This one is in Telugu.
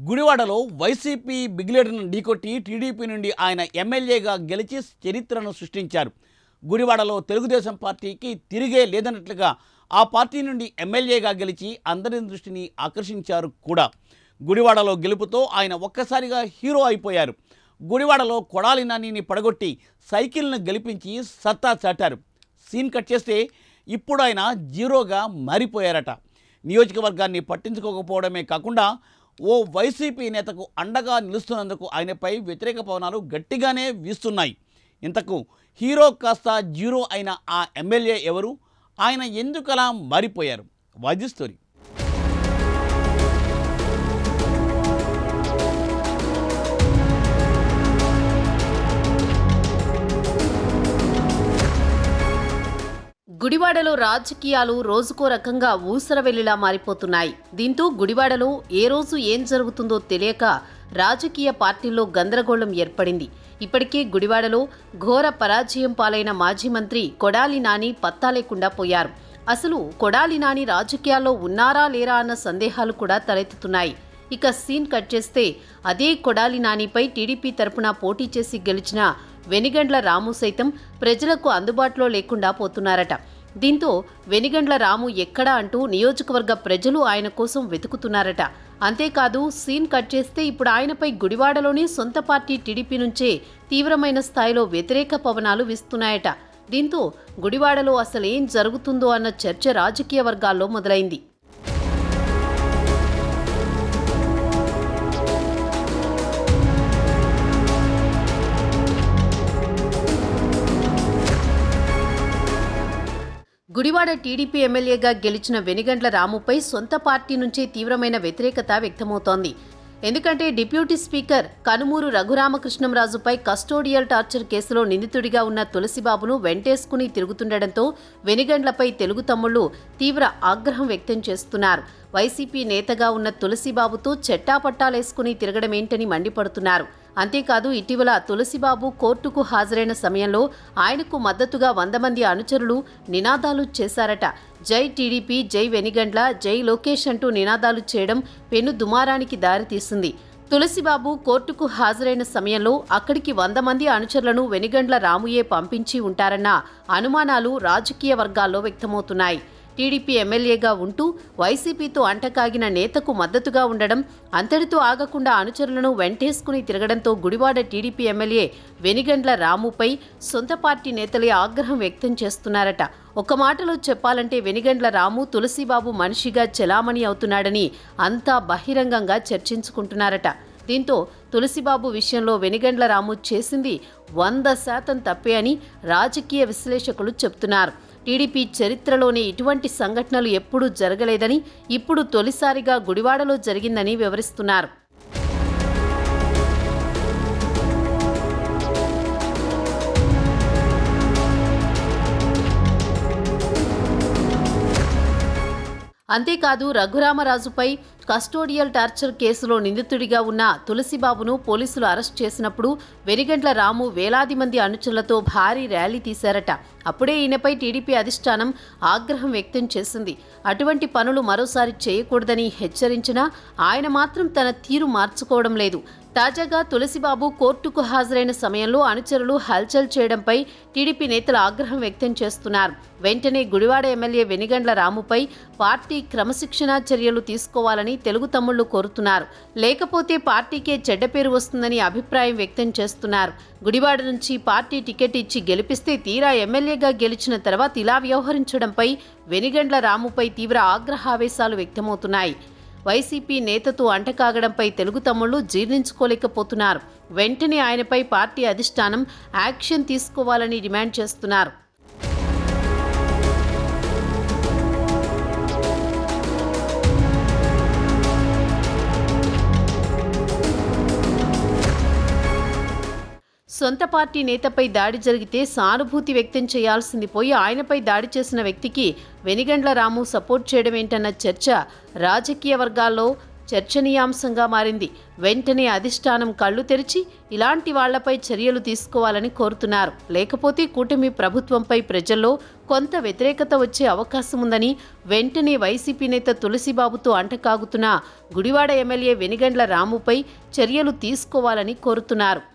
గుడివాడలో వైసీపీ బిగ్లేడర్ను ఢీకొట్టి టీడీపీ నుండి ఆయన ఎమ్మెల్యేగా గెలిచి చరిత్రను సృష్టించారు. గుడివాడలో తెలుగుదేశం పార్టీకి తిరిగే లేదన్నట్లుగా ఆ పార్టీ నుండి ఎమ్మెల్యేగా గెలిచి అందరి దృష్టిని ఆకర్షించారు కూడా. గుడివాడలో గెలుపుతో ఆయన ఒక్కసారిగా హీరో అయిపోయారు. గుడివాడలో కొడాలి నానిని పడగొట్టి సైకిల్ను గెలిపించి సత్తా చాటారు. సీన్ కట్ చేస్తే ఇప్పుడు ఆయన జీరోగా మారిపోయారట. నియోజకవర్గాన్ని పట్టించుకోకపోవడమే కాకుండా ఓ వైసీపీ నేతకు అండగా నిలుస్తున్నందుకు ఆయనపై వ్యతిరేక పవనాలు గట్టిగానే వీస్తున్నాయి. ఇంతకు హీరో కాస్త జీరో అయిన ఆ ఎమ్మెల్యే ఎవరు? ఆయన ఎందుకలా మారిపోయారు? Was story. గుడివాడలో రాజకీయాలు రోజుకో రకంగా ఊసరవెల్లిలా మారిపోతున్నాయి. దీంతో గుడివాడలో ఏ రోజు ఏం జరుగుతుందో తెలియక రాజకీయ పార్టీల్లో గందరగోళం ఏర్పడింది. ఇప్పటికే గుడివాడలో ఘోర పరాజయం పాలైన మాజీ మంత్రి కొడాలి నాని పత్తా లేకుండా పోయారు. అసలు కొడాలి నాని రాజకీయాల్లో ఉన్నారా లేరా అన్న సందేహాలు కూడా తలెత్తుతున్నాయి. ఇక సీన్ కట్ చేస్తే అదే కొడాలి నానిపై టీడీపీ తరపున పోటీ చేసి గెలిచిన వెనిగండ్ల రాము సైతం ప్రజలకు అందుబాటులో లేకుండా పోతున్నారట. దీంతో వెనిగండ్ల రాము ఎక్కడా అంటూ నియోజకవర్గ ప్రజలు ఆయన కోసం వెతుకుతున్నారట. అంతేకాదు సీన్ కట్ చేస్తే ఇప్పుడు ఆయనపై గుడివాడలోని సొంత పార్టీ టీడీపీ నుంచే తీవ్రమైన స్థాయిలో వ్యతిరేక పవనాలు వీస్తున్నాయట. దీంతో గుడివాడలో అసలేం జరుగుతుందో అన్న చర్చ రాజకీయ వర్గాల్లో మొదలైంది. గుడివాడ టీడీపీ ఎమ్మెల్యేగా గెలిచిన వెనిగండ్ల రాముపై సొంత పార్టీ నుంచే తీవ్రమైన వ్యతిరేకత వ్యక్తమవుతోంది. ఎందుకంటే డిప్యూటీ స్పీకర్ కనుమూరు రఘురామకృష్ణంరాజుపై కస్టోడియల్ టార్చర్ కేసులో నిందితుడిగా ఉన్న తులసిబాబును వెంటేసుకుని తిరుగుతుండటంతో వెనిగండ్లపై తెలుగు తమ్ముళ్లు తీవ్ర ఆగ్రహం వ్యక్తం చేస్తున్నారు. వైసీపీ నేతగా ఉన్న తులసిబాబుతో చెట్టాపట్టాలేసుకుని తిరగడమేంటని మండిపడుతున్నారు. అంతేకాదు ఇటీవల తులసిబాబు కోర్టుకు హాజరైన సమయంలో ఆయనకు మద్దతుగా 100 మంది అనుచరులు నినాదాలు చేశారట. జై టీడీపీ, జై వెనిగండ్ల, జై లోకేష్ అంటూ నినాదాలు చేయడం పెను దుమారానికి దారితీసింది. తులసిబాబు కోర్టుకు హాజరైన సమయంలో అక్కడికి 100 మంది అనుచరులను వెనిగండ్ల రాముయే పంపించి ఉంటారన్న అనుమానాలు రాజకీయ వర్గాల్లో వ్యక్తమవుతున్నాయి. టీడీపీ ఎమ్మెల్యేగా ఉంటూ వైసీపీతో అంటకాగిన నేతకు మద్దతుగా ఉండడం, అంతటితో ఆగకుండా అనుచరులను వెంటేసుకుని తిరగడంతో గుడివాడ టీడీపీ ఎమ్మెల్యే వెనిగండ్ల రాముపై సొంత పార్టీ నేతలే ఆగ్రహం వ్యక్తం చేస్తున్నారట. ఒక మాటలో చెప్పాలంటే వెనిగండ్ల రాము తులసిబాబు మనిషిగా చెలామణి అవుతున్నాడని అంతా బహిరంగంగా చర్చించుకుంటున్నారట. దీంతో తులసిబాబు విషయంలో వెనిగండ్ల రాము చేసింది 100% తప్పే అని రాజకీయ విశ్లేషకులు చెబుతున్నారు. టీడీపీ చరిత్రలోనే ఇటువంటి సంఘటనలు ఎప్పుడూ జరగలేదని, ఇప్పుడు తొలిసారిగా గుడివాడలో జరిగిందని వివరిస్తున్నారు. అంతేకాదు రఘురామరాజుపై కస్టోడియల్ టార్చర్ కేసులో నిందితుడిగా ఉన్న తులసిబాబును పోలీసులు అరెస్ట్ చేసినప్పుడు వెనిగండ్ల రాము వేలాది మంది అనుచరులతో భారీ ర్యాలీ తీశారట. అప్పుడే ఈయనపై టీడీపీ అధిష్టానం ఆగ్రహం వ్యక్తం చేసింది. అటువంటి పనులు మరోసారి చేయకూడదని హెచ్చరించినా ఆయన మాత్రం తన తీరు మార్చుకోవడం లేదు. తాజాగా తులసిబాబు కోర్టుకు హాజరైన సమయంలో అనుచరులు హల్చల్ చేయడంపై టీడీపీ నేతలు ఆగ్రహం వ్యక్తం చేస్తున్నారు. వెంటనే గుడివాడ ఎమ్మెల్యే వెనిగండ్ల రాముపై పార్టీ క్రమశిక్షణా చర్యలు తీసుకోవాలని తెలుగు తమ్ముళ్లు కోరుతున్నారు. లేకపోతే పార్టీకే చెడ్డ పేరు వస్తుందని అభిప్రాయం వ్యక్తం చేస్తున్నారు. గుడివాడ నుంచి పార్టీ టికెట్ ఇచ్చి గెలిపిస్తే తీరా ఎమ్మెల్యేగా గెలిచిన తర్వాత ఇలా వ్యవహరించడంపై వెనిగండ్ల రాముపై తీవ్ర ఆగ్రహావేశాలు వ్యక్తమవుతున్నాయి. వైసీపీ నేతతో అంటకాగడంపై తెలుగు తమ్ముళ్లు జీర్ణించుకోలేకపోతున్నారు. వెంటనే ఆయనపై పార్టీ అధిష్టానం యాక్షన్ తీసుకోవాలని డిమాండ్ చేస్తున్నారు. సొంత పార్టీ నేతపై దాడి జరిగితే సానుభూతి వ్యక్తం చేయాల్సింది పోయి ఆయనపై దాడి చేసిన వ్యక్తికి వెనిగండ్ల రాము సపోర్ట్ చేయడమేంటన్న చర్చ రాజకీయ వర్గాల్లో చర్చనీయాంశంగా మారింది. వెంటనే అధిష్టానం కళ్లు తెరిచి ఇలాంటి వాళ్లపై చర్యలు తీసుకోవాలని కోరుతున్నారు. లేకపోతే కూటమి ప్రభుత్వంపై ప్రజల్లో కొంత వ్యతిరేకత వచ్చే అవకాశం ఉందని వెంటనే వైసీపీ నేత తులసిబాబుతో అంటకాగుతున్న గుడివాడ ఎమ్మెల్యే వెనిగండ్ల రాముపై చర్యలు తీసుకోవాలని కోరుతున్నారు.